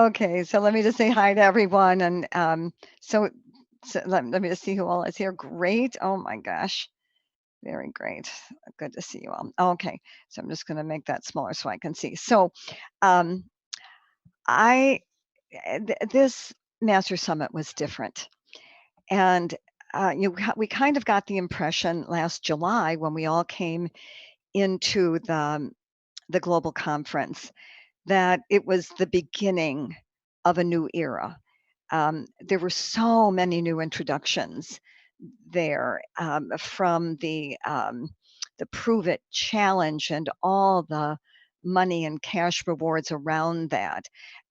Okay, so let me just say hi to everyone. And so, let me just see who all is here. Great. Oh my gosh. Very great. Good to see you all. Okay, so I'm just going to make that smaller so I can see. So, um, I this Master Summit was different, and we kind of got the impression last July when we all came into the global conference that it was the beginning of a new era. There were so many new introductions there, from the Prove It challenge and all the money and cash rewards around that.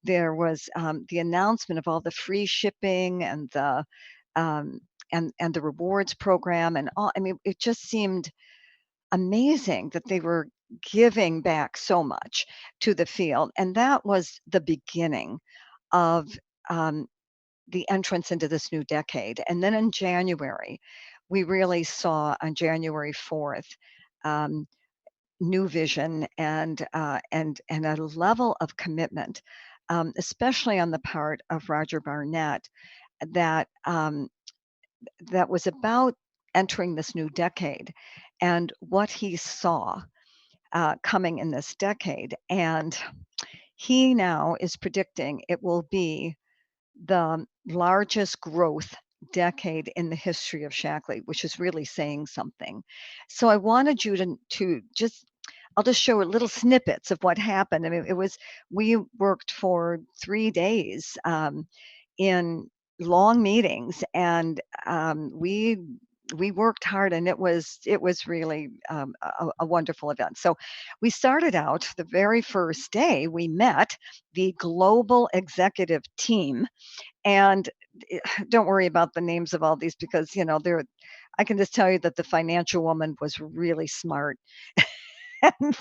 There was the announcement of all the free shipping and um, and the rewards program and all. I mean, it just seemed amazing that they were giving back so much to the field, and that was the beginning of um, the entrance into this new decade. And then in January, we really saw on January 4th, um, new vision and a level of commitment, especially on the part of Roger Barnett, that that was about entering this new decade and what he saw coming in this decade. And he now is predicting it will be the largest growth decade in the history of Shaklee, which is really saying something. So I wanted you to just I'll just show little snippets of what happened. I mean, we worked for 3 days in long meetings, and we worked hard, and it was really a wonderful event. So we started out the very first day. We met the global executive team, and don't worry about the names of all these because they're. I can just tell you that the financial woman was really smart, and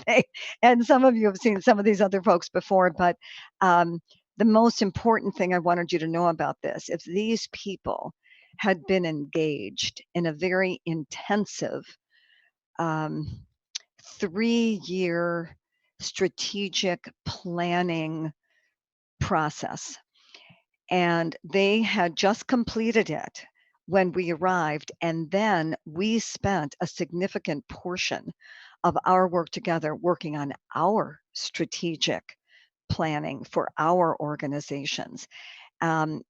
and some of you have seen some of these other folks before, but um, the most important thing I wanted you to know about this, if these people had been engaged in a very intensive um, 3-year strategic planning process, and they had just completed it when we arrived, and then we spent a significant portion of our work together working on our strategic planning for our organizations. And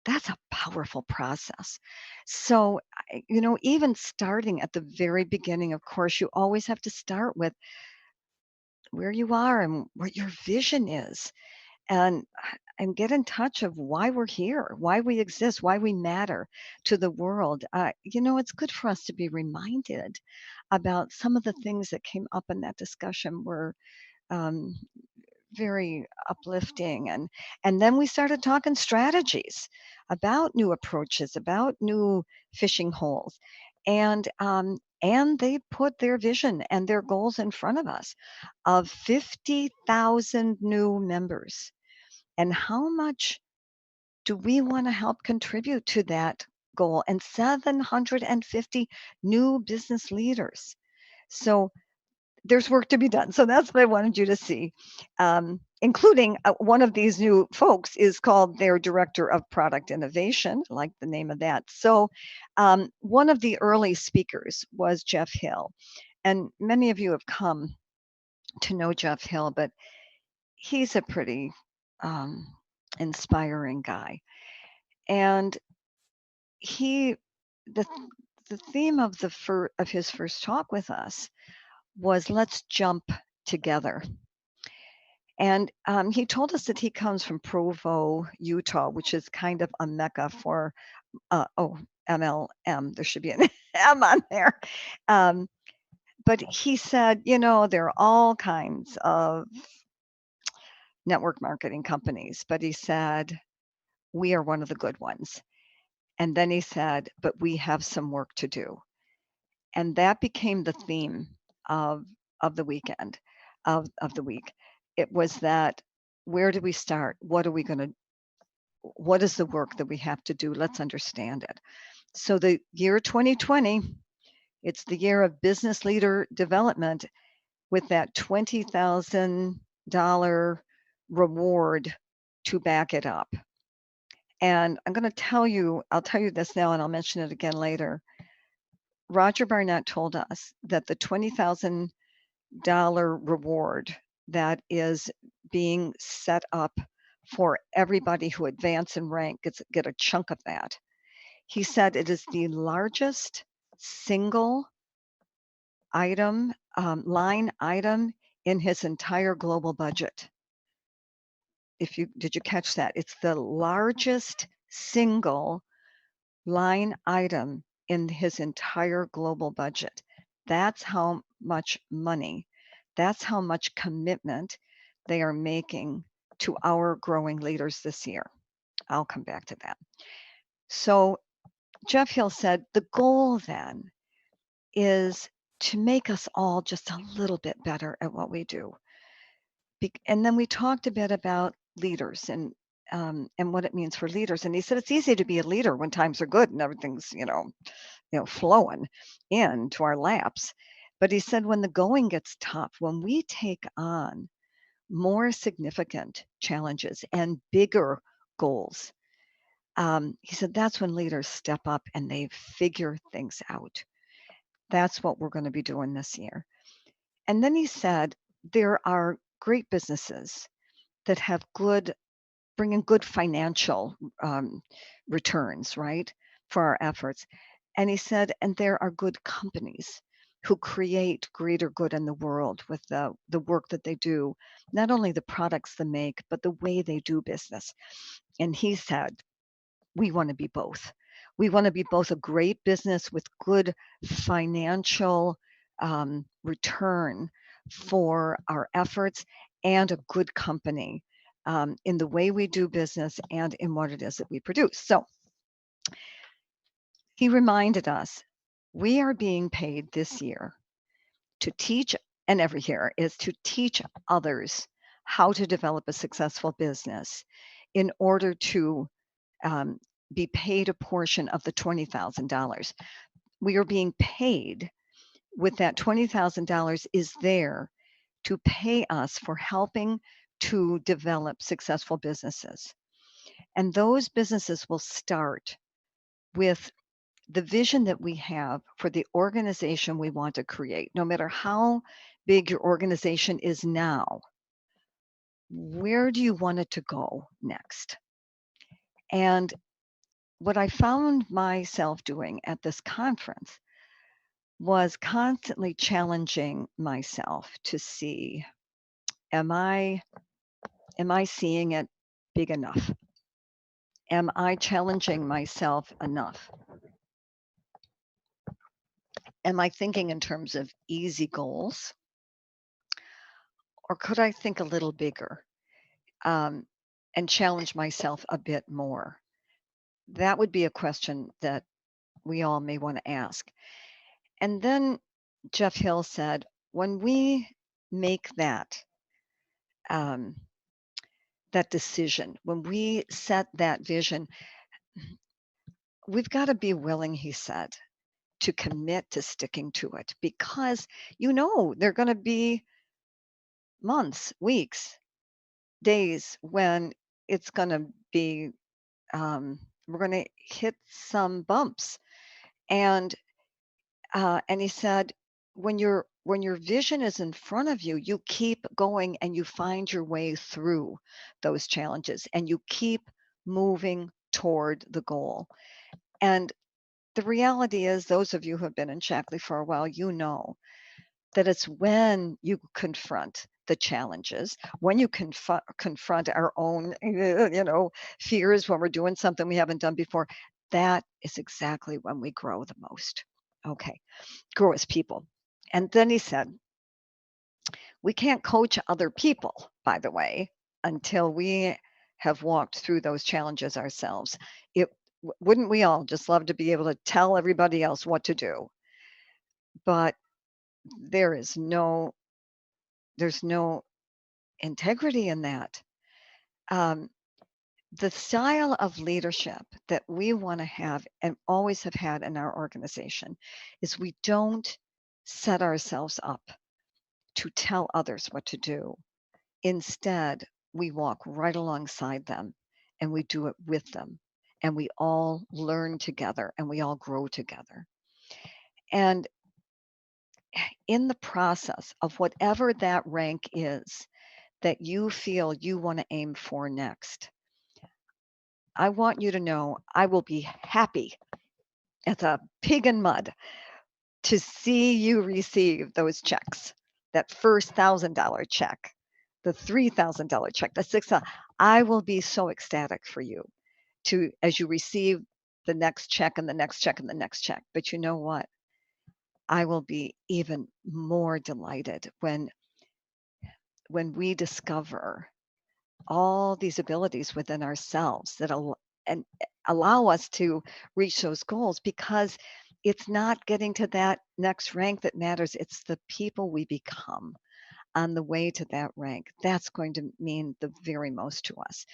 that's a powerful process. So, even starting at the very beginning, of course, you always have to start with where you are and what your vision is, and get in touch of why we're here, why we exist, why we matter to the world. It's good for us to be reminded about some of the things that came up in that discussion were um, very uplifting, and then we started talking strategies about new approaches, about new fishing holes, and they put their vision and their goals in front of us of 50,000 new members. And how much do we want to help contribute to that goal? And 750 new business leaders. So there's work to be done. So that's what I wanted you to see, including one of these new folks is called their Director of Product Innovation. I like the name of that. So one of the early speakers was Jeff Hill. And many of you have come to know Jeff Hill, but he's a pretty um, inspiring guy. And he, the the theme of of his first talk with us was let's jump together. And he told us that he comes from Provo, Utah, which is kind of a mecca for MLM. There should be an M on there. Um, but he said, there are all kinds of network marketing companies, but he said we are one of the good ones. And then he said, but we have some work to do. And that became the theme of the weekend, of the week. It was that, where do we start? What is the work that we have to do? Let's understand it. So the year 2020, it's the year of business leader development with that $20,000 reward to back it up. And I'm going to tell you, I'll tell you this now and I'll mention it again later. Roger Barnett told us that the $20,000 reward that is being set up for everybody who advance in rank get a chunk of that. He said it is the largest single item, line item in his entire global budget. Did you catch that? It's the largest single line item in his entire global budget. That's how much money, that's how much commitment they are making to our growing leaders this year. I'll come back to that. So Jeff Hill said the goal then is to make us all just a little bit better at what we do. And then we talked a bit about leaders and what it means for leaders. And he said it's easy to be a leader when times are good and everything's flowing into our laps. But he said when the going gets tough, when we take on more significant challenges and bigger goals, he said that's when leaders step up and they figure things out. That's what we're going to be doing this year. And then he said there are great businesses that have bring in good financial returns, right, for our efforts. And he said, and there are good companies who create greater good in the world with the work that they do, not only the products they make, but the way they do business. And he said, we want to be both. We want to be both a great business with good financial return for our efforts and a good company in the way we do business and in what it is that we produce. So he reminded us we are being paid this year to teach, and every year is to teach others how to develop a successful business in order to be paid a portion of the $20,000. We are being paid with that $20,000 is there to pay us for helping to develop successful businesses. And those businesses will start with the vision that we have for the organization we want to create. No matter how big your organization is now, where do you want it to go next? And what I found myself doing at this conference was constantly challenging myself to see, am I seeing it big enough? Am I challenging myself enough? Am I thinking in terms of easy goals? Or could I think a little bigger and challenge myself a bit more? That would be a question that we all may want to ask. And then Jeff Hill said, when we make that decision, when we set that vision, we've got to be willing, he said, to commit to sticking to it because there are going to be months, weeks, days when it's going to be we're going to hit some bumps. And he said, when your vision is in front of you, you keep going and you find your way through those challenges and you keep moving toward the goal. And the reality is, those of you who have been in Shaklee for a while, that it's when you confront the challenges, when you confront our own, fears when we're doing something we haven't done before, that is exactly when we grow the most. Okay, grow as people. And then he said, we can't coach other people, by the way, until we have walked through those challenges ourselves. Wouldn't we all just love to be able to tell everybody else what to do? But there's no integrity in that. The style of leadership that we want to have and always have had in our organization is we don't set ourselves up to tell others what to do. Instead, we walk right alongside them and we do it with them. And we all learn together and we all grow together. And in the process of whatever that rank is that you feel you want to aim for next, I want you to know I will be happy as a pig in mud to see you receive those checks. That first $1,000 check, the $3,000 check, the 6,000. I will be so ecstatic for you to as you receive the next check and the next check and the next check. But you know what? I will be even more delighted when we discover all these abilities within ourselves that and allow us to reach those goals, because it's not getting to that next rank that matters. It's the people we become on the way to that rank. That's going to mean the very most to us.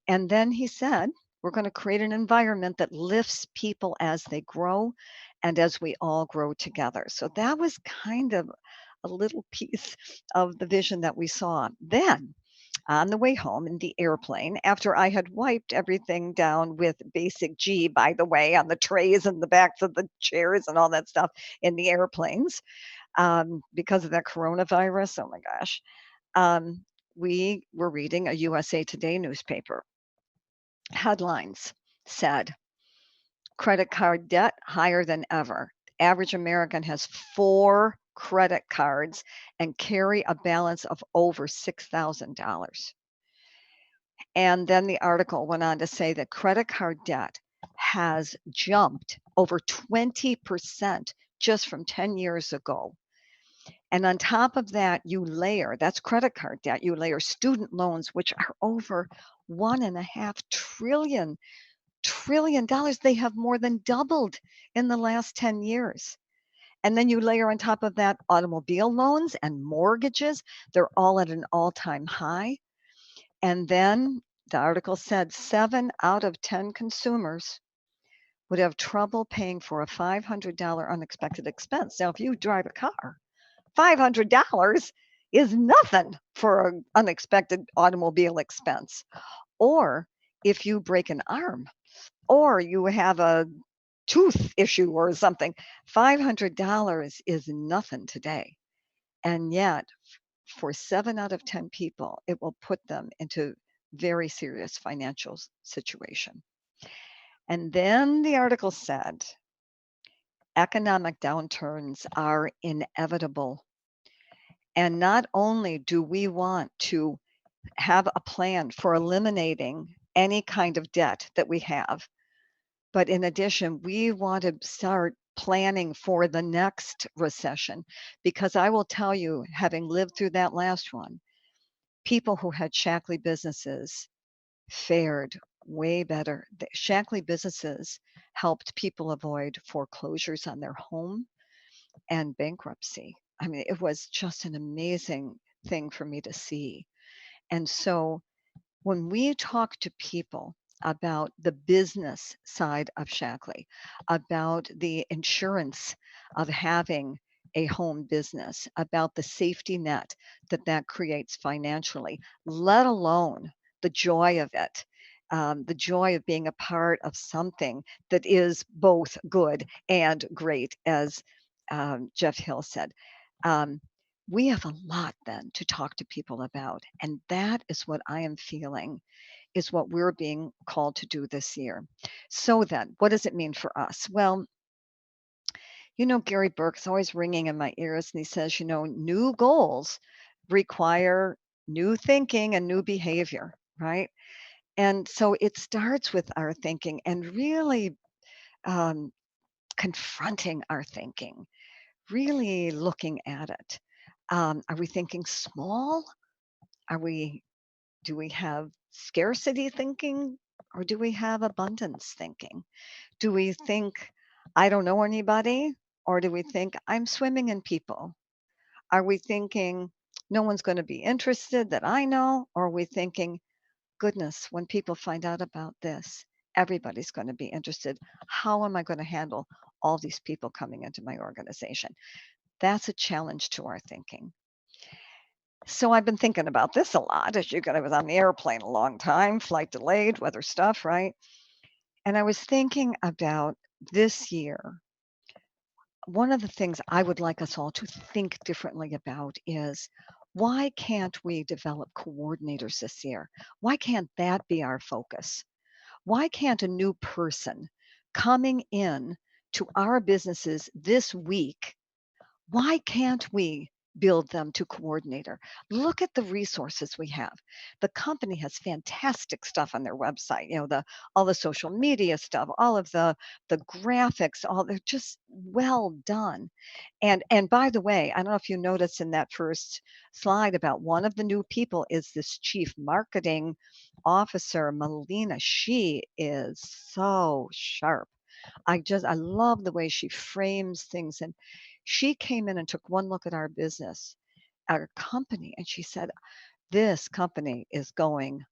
And then he said, we're going to create an environment that lifts people as they grow and as we all grow together. So that was kind of a little piece of the vision that we saw. Then on the way home in the airplane, after I had wiped everything down with Basic G, by the way, on the trays and the backs of the chairs and all that stuff in the airplanes, because of that coronavirus. Oh my gosh. We were reading a USA Today newspaper. Headlines said, credit card debt higher than ever. Average American has 4 credit cards and carry a balance of over $6,000. And then the article went on to say that credit card debt has jumped over 20% just from 10 years ago. And on top of that, that's credit card debt, you layer student loans, which are over $1.5 trillion dollars. They have more than doubled in the last 10 years. And then you layer on top of that automobile loans and mortgages. They're all at an all-time high. And then the article said 7 out of 10 consumers would have trouble paying for a $500 unexpected expense. Now, if you drive a car, $500 is nothing for an unexpected automobile expense. Or if you break an arm or you have a tooth issue or something, $500 is nothing today. And yet, for 7 out of 10 people, it will put them into very serious financial situation. And then the article said, economic downturns are inevitable. And not only do we want to have a plan for eliminating any kind of debt that we have, but in addition, we want to start planning for the next recession, because I will tell you, having lived through that last one, people who had Shaklee businesses fared way better. The Shaklee businesses helped people avoid foreclosures on their home and bankruptcy. I mean, it was just an amazing thing for me to see. And so when we talk to people about the business side of Shaklee, about the insurance of having a home business, about the safety net that that creates financially, let alone the joy of it, the joy of being a part of something that is both good and great, as Jeff Hill said. Um, we have a lot then to talk to people about. And that is what I am feeling is what we're being called to do this year. So then, what does it mean for us? Well, Gary Burke's always ringing in my ears, and he says, new goals require new thinking and new behavior, right? And so it starts with our thinking and really um, confronting our thinking, really looking at it. Are we thinking small? Are we Do we have scarcity thinking or do we have abundance thinking? Do we think, I don't know anybody? Or do we think, I'm swimming in people? Are we thinking, no one's going to be interested that I know? Or are we thinking, goodness, when people find out about this, everybody's going to be interested. How am I going to handle all these people coming into my organization? That's a challenge to our thinking. So I've been thinking about this a lot. As you got, I was on the airplane a long time, flight delayed, weather stuff, right? And I was thinking about this year. One of the things I would like us all to think differently about is why can't we develop coordinators this year? Why can't that be our focus? Why can't a new person coming in to our businesses this week, why can't we build them to coordinator? Look at the resources we have. The company has fantastic stuff on their website, the all the social media stuff, all of the graphics, all they're just well done. And by the way, I don't know if you noticed in that first slide about one of the new people is this chief marketing officer, Melina. She is so sharp. I love the way she frames things. And she came in and took one look at our business, our company, and she said, this company is going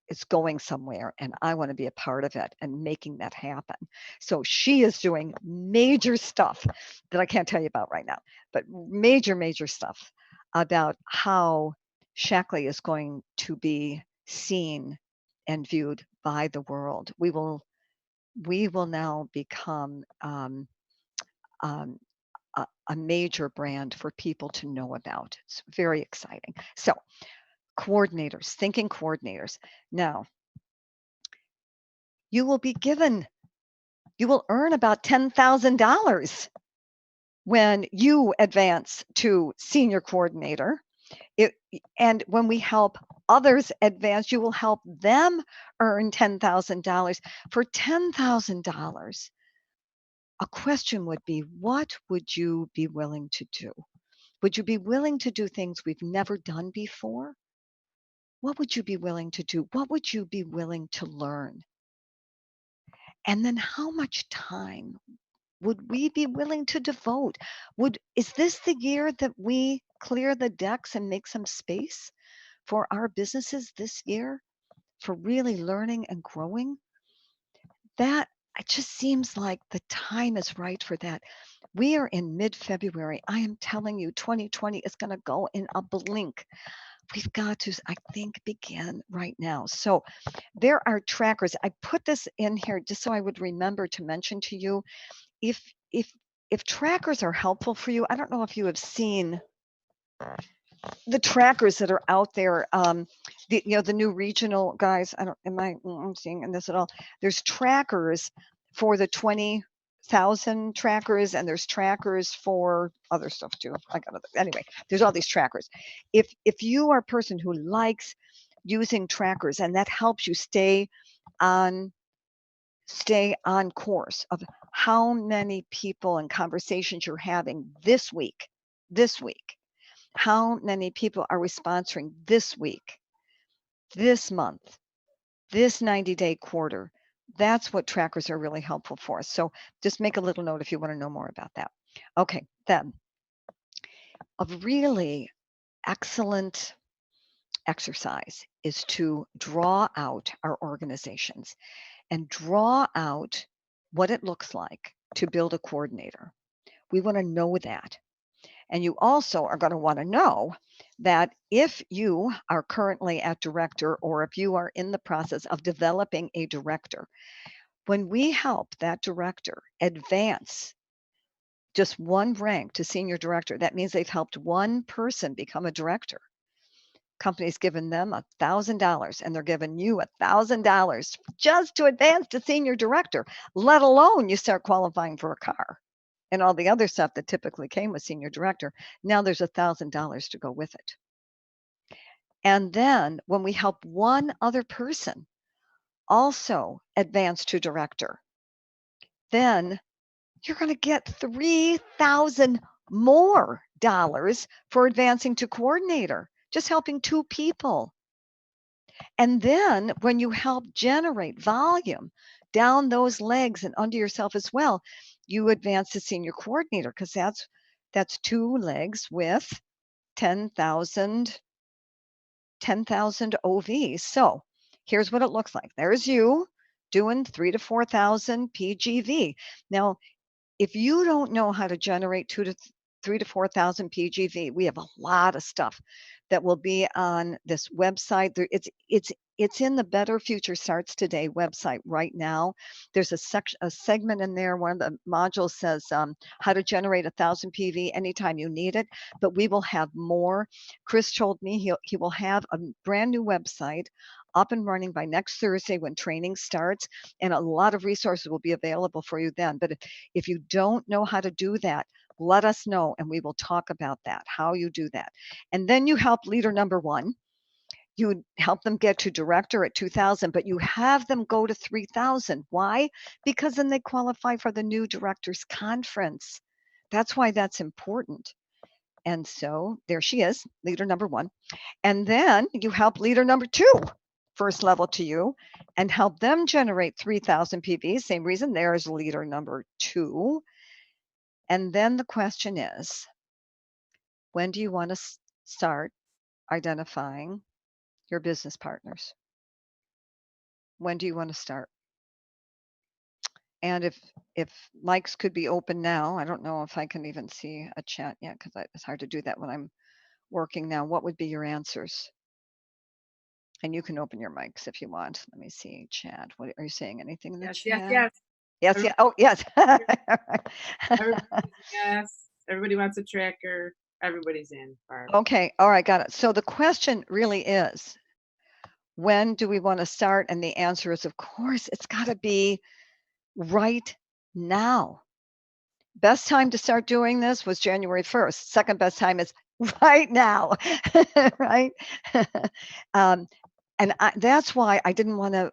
it's going somewhere and I want to be a part of it and making that happen. So she is doing major stuff that I can't tell you about right now, but major stuff about how Shaklee is going to be seen and viewed by the world. We will now become um, a major brand for people to know about. It's very exciting. So coordinators, thinking coordinators. Now, you will earn about $10,000 when you advance to senior coordinator. And when we help others advance, you will help them earn $10,000. For $10,000, a question would be, what would you be willing to do? Would you be willing to do things we've never done before? What would you be willing to do? What would you be willing to learn? And then how much time would we be willing to devote? Is this the year that we clear the decks and make some space for our businesses this year for really learning and growing? That it just seems like the time is right for that. We are in mid-February. I am telling you, 2020 is going to go in a blink. We've got to, I think, begin right now. So there are trackers. I put this in here just so I would remember to mention to you, if if if trackers are helpful for you, I don't know if you have seen the trackers that are out there. The new regional guys. I don't. Am I seeing in this at all? There's trackers for the 20,000 trackers, and there's trackers for other stuff too. Anyway. There's all these trackers. If you are a person who likes using trackers and that helps you stay on course of how many people and conversations you're having this week, how many people are we sponsoring this week, this month, this 90-day quarter. That's what trackers are really helpful for. So just make a little note if you want to know more about that. Okay, then a really excellent exercise is to draw out our organizations and draw out what it looks like to build a coordinator. We want to know that. And you also are going to want to know that if you are currently at director or if you are in the process of developing a director, when we help that director advance just one rank to senior director, that means they've helped one person become a director. Company's given them $1,000 and they're giving you $1,000 just to advance to senior director, let alone you start qualifying for a car and all the other stuff that typically came with senior director. Now there's $1,000 to go with it. And then when we help one other person also advance to director, then you're going to get $3,000 more for advancing to coordinator, just helping two people. And then when you help generate volume down those legs and under yourself as well, you advance to senior coordinator because that's two legs with 10,000 OV. So here's what it looks like. There's you doing 3,000 to 4,000 PGV. Now, if you don't know how to generate 3 to 4,000 PGV. We have a lot of stuff that will be on this website. It's in the Better Future Starts Today website right now. There's a segment in there. One of the modules says how to generate 1,000 PV anytime you need it. But we will have more. Chris told me he will have a brand new website up and running by next Thursday when training starts, and a lot of resources will be available for you then. But if you don't know how to do that, let us know and we will talk about that, how you do that. And then you help leader number one. You help them get to director at 2,000, but you have them go to 3,000. Why? Because then they qualify for the new directors conference. That's why that's important. And so there she is, leader number one. And then you help leader number two, first level to you, and help them generate 3,000 PV. Same reason, there's leader number two. And then the question is, when do you want to start identifying your business partners? When do you want to start? And if mics could be open now, I don't know if I can even see a chat yet because it's hard to do that when I'm working now. What would be your answers? And you can open your mics if you want. Let me see, chat. What are you saying? Anything in the Yes, chat? yes, Yes, yeah. Oh, yes. yes. Everybody wants a tracker. Everybody's in, Barb. Okay. All right. Got it. So the question really is, when do we want to start? And the answer is, of course, it's got to be right now. Best time to start doing this was January 1st. Second best time is right now, right? And that's why I didn't want to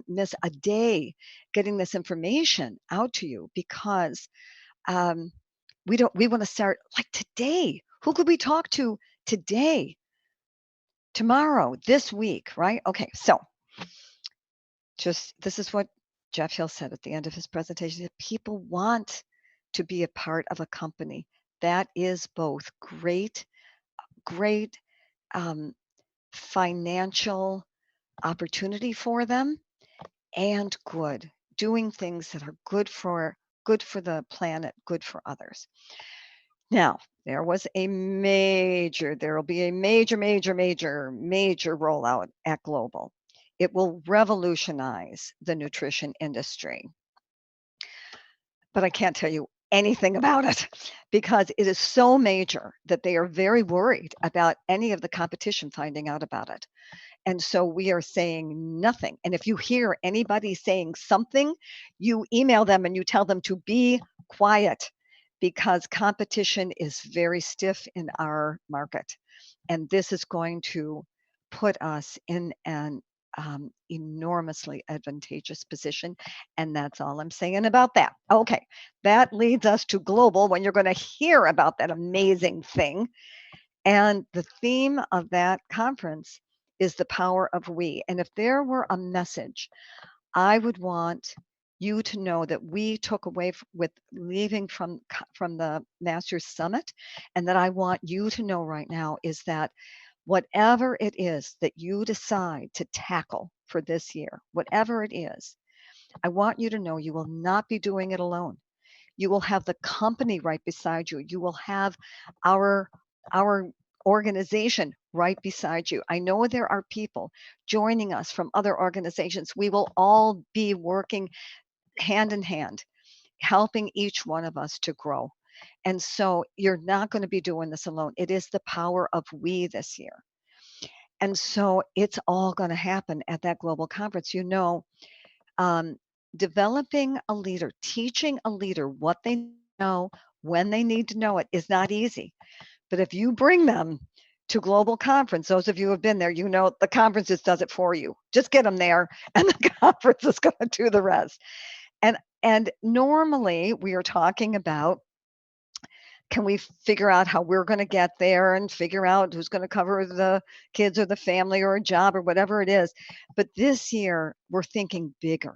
miss a day getting this information out to you, because we want to start like today. Who could we talk to today, tomorrow, this week, right? Okay, so this is what Jeff Hill said at the end of his presentation. That people want to be a part of a company that is both great financial opportunity for them and doing things that are good for the planet, good for others. Now, there will be a major rollout at Global. It will revolutionize the nutrition industry. But I can't tell you anything about it because it is so major that they are very worried about any of the competition finding out about it. And so we are saying nothing. And if you hear anybody saying something, you email them and you tell them to be quiet, because competition is very stiff in our market. And this is going to put us in an enormously advantageous position. And that's all I'm saying about that. Okay, that leads us to Global, when you're going to hear about that amazing thing. And the theme of that conference is the power of we. And if there were a message I would want you to know that we took away with leaving from the Masters Summit, and that I want you to know right now, is that whatever it is that you decide to tackle for this year, whatever it is, I want you to know you will not be doing it alone. You will have the company right beside you. You will have our organization right beside you. I know there are people joining us from other organizations. We will all be working hand in hand, helping each one of us to grow. And so you're not going to be doing this alone. It is the power of we this year. And so it's all going to happen at that global conference. Developing a leader, teaching a leader what they know, when they need to know it, is not easy. But if you bring them to global conference, those of you who have been there, the conference just does it for you. Just get them there and the conference is going to do the rest. And normally we are talking about, can we figure out how we're going to get there and figure out who's going to cover the kids or the family or a job or whatever it is. But this year we're thinking bigger.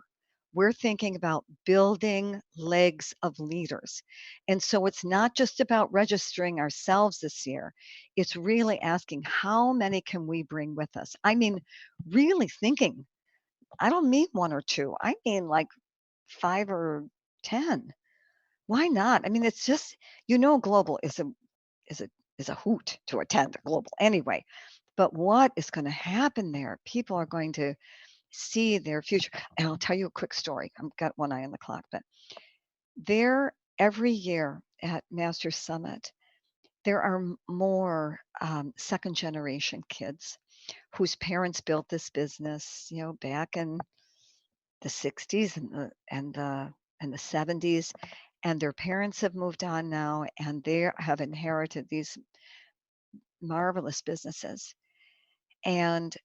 We're thinking about building legs of leaders. And so it's not just about registering ourselves this year. It's really asking, how many can we bring with us? I mean, really thinking, I don't mean one or two. I mean like 5 or 10. Why not? I mean, it's just, global is a is a hoot to attend global anyway. But what is going to happen there? People are going to see their future. And I'll tell you a quick story. I've got one eye on the clock, but there every year at Master Summit, there are more second generation kids whose parents built this business, back in the 60s and the 70s, and their parents have moved on now, and they have inherited these marvelous businesses, and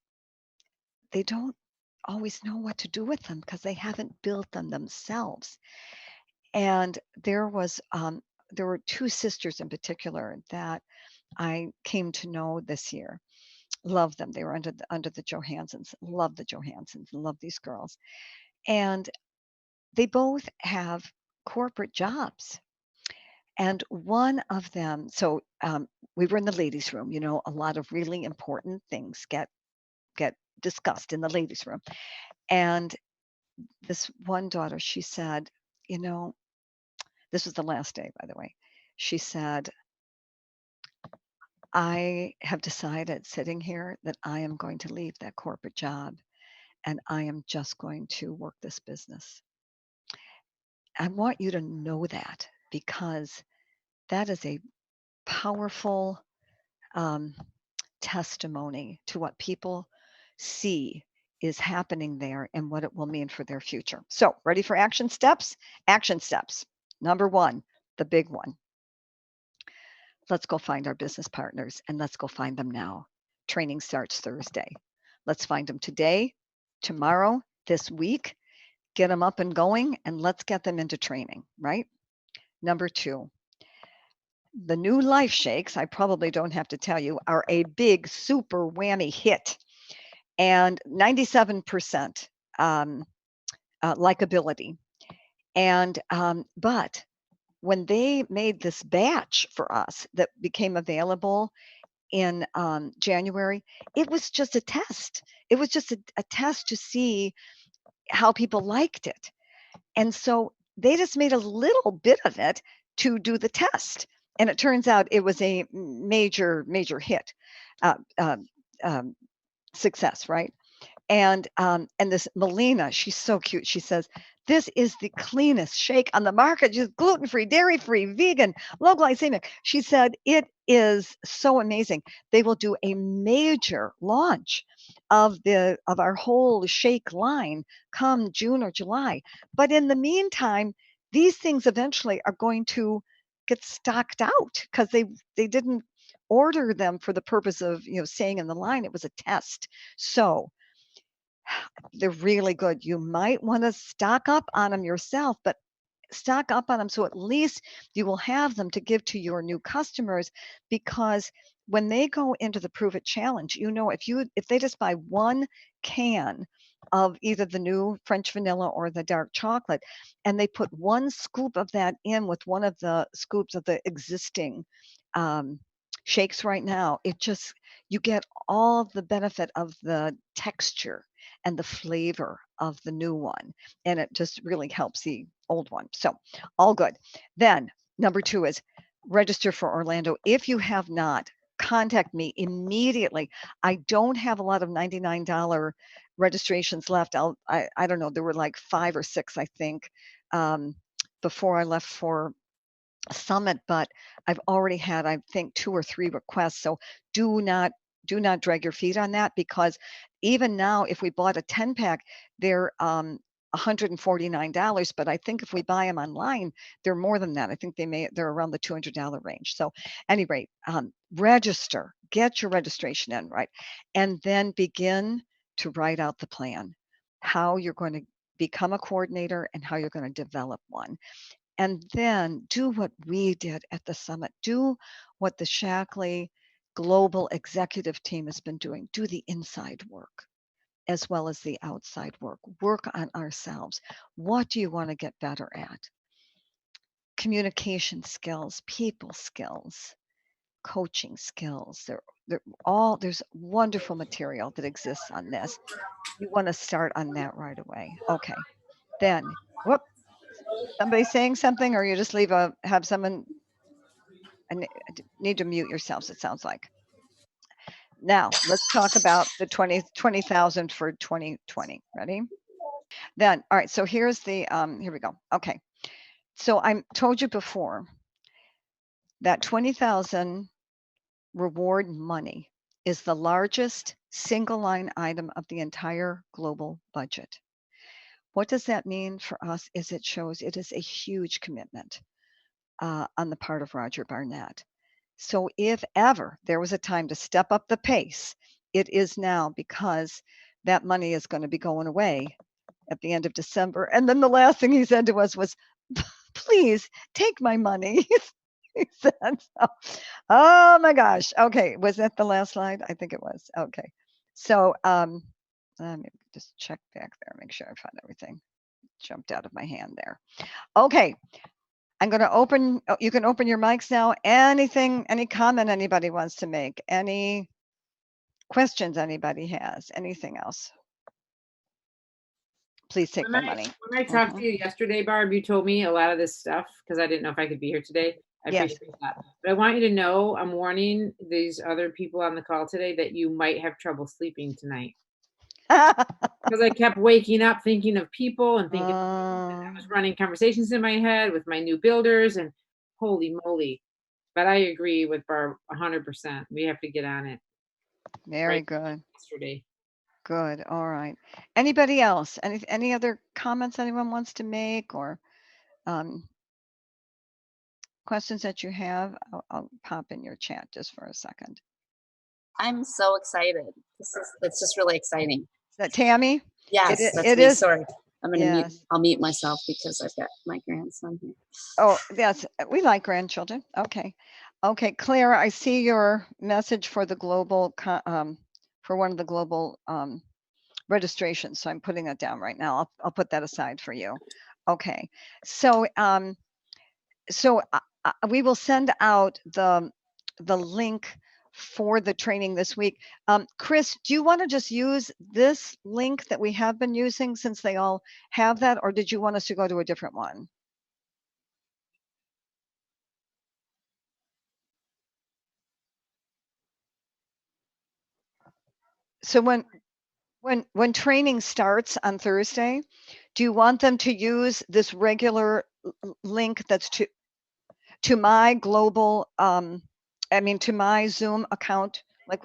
they don't always know what to do with them because they haven't built them themselves. And there were two sisters in particular that I came to know this year. Love them. They were under the Johansons. Love the Johansons. Love these girls. And they both have corporate jobs. And one of them, so we were in the ladies' room. A lot of really important things get discussed in the ladies' room. And this one daughter, she said, you know, this was the last day, by the way. She said, I have decided sitting here that I am going to leave that corporate job and I am just going to work this business. I want you to know that because that is a powerful um, testimony to what people see is happening there and what it will mean for their future. So, ready for action steps? Action steps. Number one, the big one. Let's go find our business partners and let's go find them now. Training starts Thursday. Let's find them today, tomorrow, this week, get them up and going, and let's get them into training, right? Number two, the new Life Shakes, I probably don't have to tell you, are a big super whammy hit and 97% likability. And but when they made this batch for us that became available in January, it was just a test. It was just a test to see how people liked it. And so they just made a little bit of it to do the test. And it turns out it was a major, major hit, uh, um, um, success, right? And this Melina, she's so cute. She says, "This is the cleanest shake on the market. Just gluten-free, dairy-free, vegan, low glycemic." She said, "It is so amazing. They will do a major launch of our whole shake line come June or July. But in the meantime, these things eventually are going to get stocked out because they didn't order them for the purpose of staying in the line. It was a test. So they're really good. You might want to stock up on them yourself, but stock up on them so at least you will have them to give to your new customers, because when they go into the Prove It Challenge, if they just buy one can of either the new French vanilla or the dark chocolate, and they put one scoop of that in with one of the scoops of the existing um, shakes right now, you get all the benefit of the texture and the flavor of the new one, and it just really helps the old one. So all good. Then number two is register for Orlando. If you have not, contact me immediately. I don't have a lot of $99 registrations left. I don't know. There were like 5 or 6, I think, before I left for Summit, but I've already had, I think, 2 or 3 requests. So do not drag your feet on that, because even now, if we bought a 10-pack, they're $149. But I think if we buy them online, they're more than that. I think they're around the $200 range. So anyway, register, get your registration in, right? And then begin to write out the plan, how you're going to become a coordinator and how you're going to develop one. And then do what we did at the summit. Do what the Shaklee global executive team has been doing. Do the inside work as well as the outside work. Work on ourselves. What do you want to get better at? Communication skills, people skills, coaching skills. There's wonderful material that exists on this. You want to start on that right away. Okay. Then, whoop. somebody saying something, or you just have someone, I need to mute yourselves, it sounds like. Now, let's talk about the 20,000 for 2020. Ready? Then, all right, so here's the, here we go. Okay. So I told you before that 20,000 reward money is the largest single line item of the entire global budget. What does that mean for us? Is it shows it is a huge commitment on the part of Roger Barnett. So if ever there was a time to step up the pace, it is now, because that money is going to be going away at the end of December. And then the last thing he said to us was, please take my money. He said so. Oh my gosh. Okay. Was that the last slide? I think it was. Okay. So let me just check back there, make sure I found everything. Jumped out of my hand there. Okay. I'm going to open, you can open your mics now. Anything, any comment anybody wants to make? Any questions anybody has? Anything else? Please take my money. When I talked to you yesterday, Barb, you told me a lot of this stuff because I didn't know if I could be here today. I appreciate that. But I want you to know, I'm warning these other people on the call today that you might have trouble sleeping tonight. Because I kept waking up thinking of people and thinking I was running conversations in my head with my new builders, and holy moly. But I agree with Barb 100%. We have to get on it. Very good. Yesterday. Good. All right. Anybody else? Any other comments anyone wants to make, or questions that you have? I'll pop in your chat just for a second. I'm so excited. It's just really exciting. Is that Tammy? Yes, it is. Sorry. I'm going to mute. I'll mute myself because I've got my grandson here. Oh, yes. We like grandchildren. Okay. Okay. Claire, I see your message for the global, for one of the global registrations. So I'm putting that down right now. I'll put that aside for you. Okay. So, we will send out the link for the training this week. Chris, do you want to just use this link that we have been using since they all have that, or did you want us to go to a different one? So when training starts on Thursday, do you want them to use this regular link that's to my global, to my Zoom account? Like,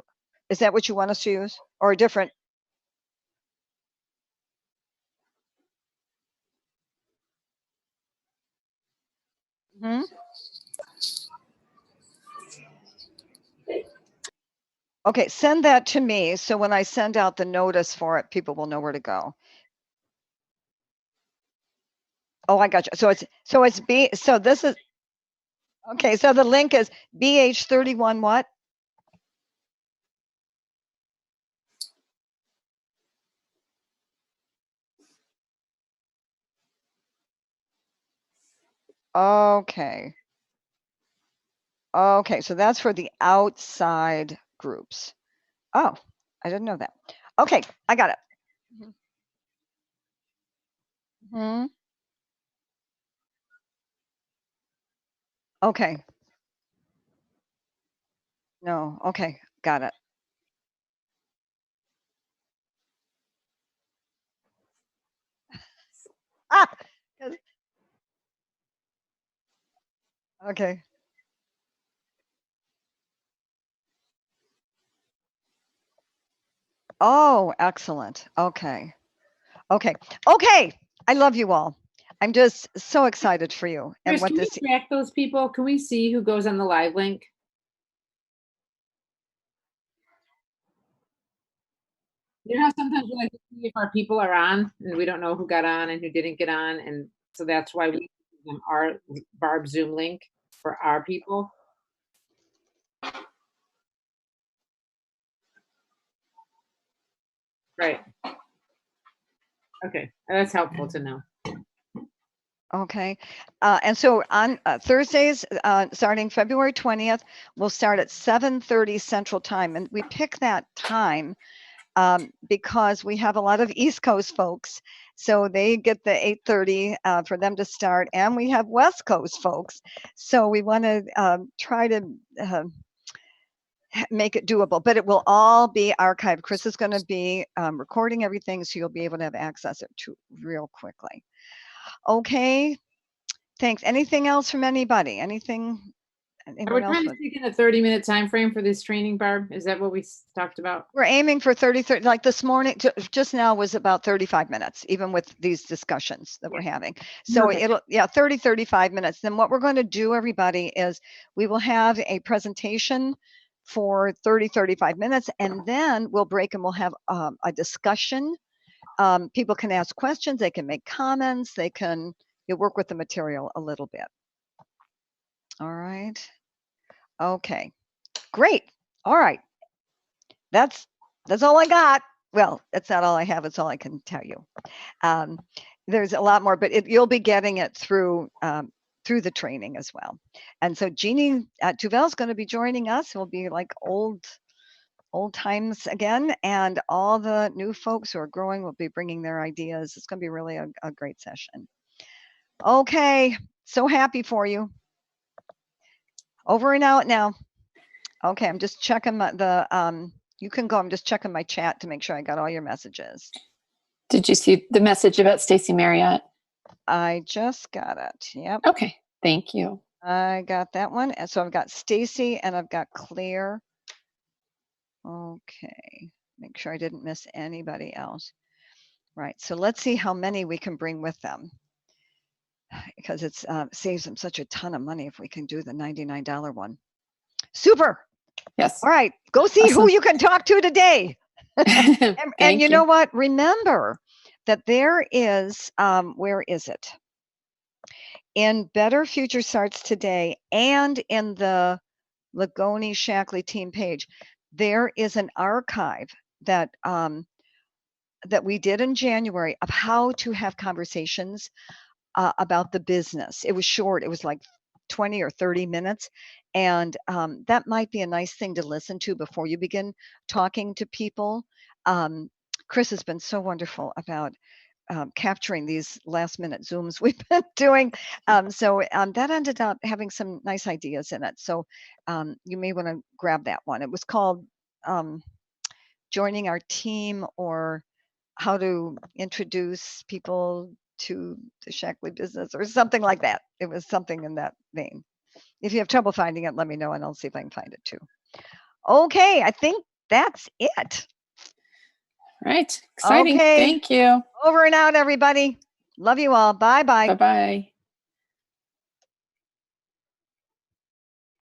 is that what you want us to use, or a different? Hmm? Okay, send that to me. So when I send out the notice for it, people will know where to go. Oh, I got you. So this is, okay. So the link is BH31 what? Okay. Okay, so that's for the outside groups. Oh, I didn't know that. Okay, I got it. Mm-hmm. Okay. No, okay, got it. Okay. Oh, excellent. Okay. Okay. Okay. I love you all. I'm just so excited for you. And what this. Can we track those people? Can we see who goes on the live link? You know how sometimes we like to see if our people are on and we don't know who got on and who didn't get on, and so that's why we give them our Barb Zoom link for our people. Right. Okay, that's helpful to know. Okay. And so on Thursdays, starting February 20th, we'll start at 7:30 Central Time. And we pick that time because we have a lot of East Coast folks. So they get the 8:30 for them to start, and we have West Coast folks. So we want to try to make it doable, but it will all be archived. Chris is going to be recording everything, so you'll be able to have access to real quickly. Okay, thanks. Anything else from anybody? Anything? We're trying to stick in a 30-minute time frame for this training, Barb. Is that what we talked about? We're aiming for 30, like this morning, just now was about 35 minutes, even with these discussions that we're having. So it'll, 30, 35 minutes. Then what we're going to do, everybody, is we will have a presentation for 30, 35 minutes, and then we'll break and we'll have a discussion. People can ask questions, they can make comments, they can work with the material a little bit. All right. Okay, great. All right. That's all I got. Well, that's not all I have. It's all I can tell you. There's a lot more, but you'll be getting it through the training as well. And so Jeannie Tuvel is going to be joining us. It'll be like old times again, and all the new folks who are growing will be bringing their ideas. It's going to be really a great session. Okay, so happy for you. Over and out now. Okay, I'm just checking you can go. I'm just checking my chat to make sure I got all your messages. Did you see the message about Stacy Marriott? I just got it. Yep. Okay, thank you. I got that one. And so I've got Stacy and I've got Claire. Okay, make sure I didn't miss anybody else. Right, so let's see how many we can bring with them, because it saves them such a ton of money if we can do the $99 one. Super. Yes. All right, go see Awesome. who you can talk to today. and you know what? Remember that there is, where is it? In Better Future Starts Today and in the Lagoni Shackley team page, there is an archive that that we did in January of how to have conversations about the business. It was short. It was like 20 or 30 minutes. And that might be a nice thing to listen to before you begin talking to people. Chris has been so wonderful about capturing these last minute Zooms we've been doing. So that ended up having some nice ideas in it. So you may want to grab that one. It was called Joining Our Team, or How to Introduce People to the Shackley Business, or something like that. It was something in that vein. If you have trouble finding it, let me know and I'll see if I can find it too. Okay, I think that's it. Right. Exciting. Okay. Thank you. Over and out, everybody. Love you all. Bye-bye. Bye-bye.